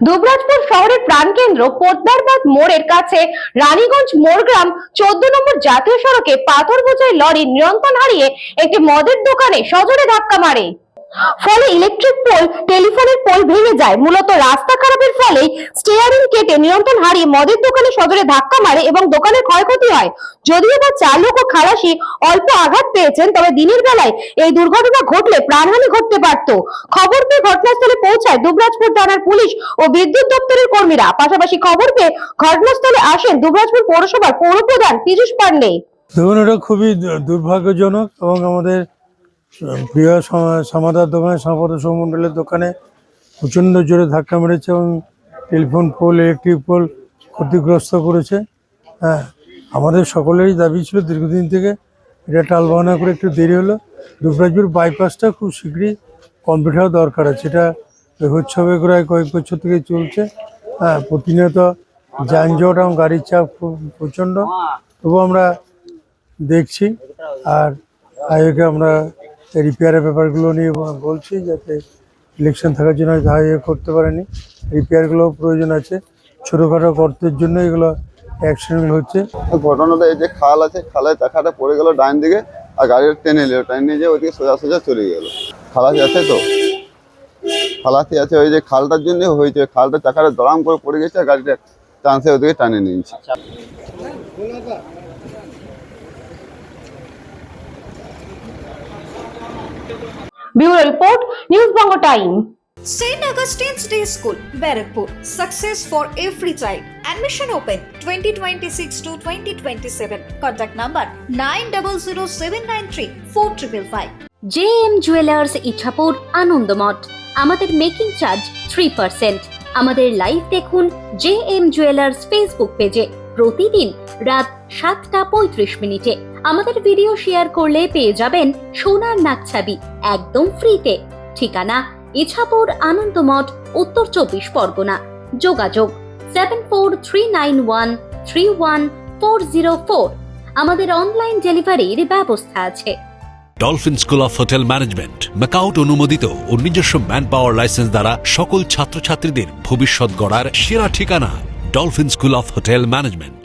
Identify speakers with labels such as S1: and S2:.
S1: দুবরাজপুর শহরের প্রাণকেন্দ্র পোদ্দারবাদ মোড়ের কাছে রানীগঞ্জ মোড়গ্রাম 14 নম্বর জাতীয় সড়কে পাথর বোঝাই লরি নিয়ন্ত্রণ হারিয়ে একটি মদের দোকানে সজোরে ধাক্কা মারে। ফলে ইলেকট্রিক পোল, টেলিফোনের পোল ভেঙে যায়। মূলত রাস্তা খারাপের ফলে স্টিয়ারিং কেটে নিয়ন্ত্রণ হারিয়ে মদের দোকানে সজোরে ধাক্কা মারে এবং দোকানের ক্ষয়ক্ষতি হয়। যদিও বা চালক ও খালাসি অল্প আঘাত পেয়েছেন, তবে দিনের বেলায় এই দুর্ঘটনা ঘটলে প্রাণহানি ঘটতে পারত। খবর পেয়ে ঘটনাস্থলে পৌঁছায় দুবরাজপুর থানার পুলিশ ও বিদ্যুৎ দপ্তরের কর্মীরা। পাশাপাশি খবর পেয়ে ঘটনাস্থলে আসেন দুবরাজপুর পৌরসভার পৌরপ্রধান পীযূষ পান্ডে।
S2: দেখুন, এটা খুবই দুর্ভাগ্যজনক এবং আমাদের প্রিয় সমাদার দোকানে সম্পদ সৌমন্ডলের দোকানে প্রচণ্ড জোরে ধাক্কা মেরেছে এবং টেলিফোন পোল, ইলেকট্রিক পোল ক্ষতিগ্রস্ত করেছে। হ্যাঁ, আমাদের সকলেরই দাবি ছিল দীর্ঘদিন থেকে, এটা টালবাহানা করে একটু দেরি হলো। দুবরাজপুর বাইপাসটা খুব শীঘ্রই কমপ্লিট হওয়া দরকার আছে। এটা হচ্ছে প্রায় কয়েক বছর থেকে চলছে। হ্যাঁ, প্রতিনিয়ত যানজট এবং গাড়ির চাপ খুব প্রচণ্ড, তবু আমরা দেখছি। আর হাইওয়েকে আমরা রিপেয়ারের ব্যাপারগুলো নিয়ে বলছি, যাতে ইলেকশন থাকার জন্য হাইওয়ে করতে পারেনি, রিপেয়ারগুলো প্রয়োজন আছে। ছোটোখাটো গর্তের জন্য এগুলো অ্যাক্সিডেন্ট হচ্ছে।
S3: ঘটনাটা এই যে খাল আছে, খালের চাকাটা পড়ে গেল ডাইন দিকে, আর গাড়িটা টেনে নিল, টেনে নিয়ে যেয়ে ওইদিকে সোজা সোজা চলে গেল। খালাসি আছে তো, খালাসি আছে, ওই যে খালটার জন্য হয়েছে। খালটা চাকাটা দড়াম করে পড়ে গেছে, আর গাড়িটা চান্সে ওইদিকে টানে নিয়েছে।
S1: Bureau report, news Bangla time.
S4: St. Augustine's Day School, Barakpur. Success for every child. Admission open 2026 to 2027. Contact number 9007934555.
S5: JM jewellers Ichhapur Anandamath. আমাদের মেকিং চার্জ 3%। আমাদের লাইভ দেখুন JM জুয়েলার্স ফেসবুক পেজে প্রতিদিন রাত 7:35 আমাদের ভিডিও শেয়ার করলে পেয়ে যাবেন সোনার নাকছাবি একদম ফ্রিতে। ঠিকানা ইছাপুর আনন্দমঠ, উত্তর 24 পরগনা। যোগাযোগ 7439131404। আমাদের অনলাইন ডেলিভারির ব্যবস্থা আছে।
S6: Dolphin school of hotel management MAKAUT অনুমোদিত ও নিজস্ব ম্যান পাওয়ার লাইসেন্স দ্বারা সকল ছাত্রছাত্রীদের ভবিষ্যৎ গড়ার সেরা ঠিকানা dolphin school of hotel management.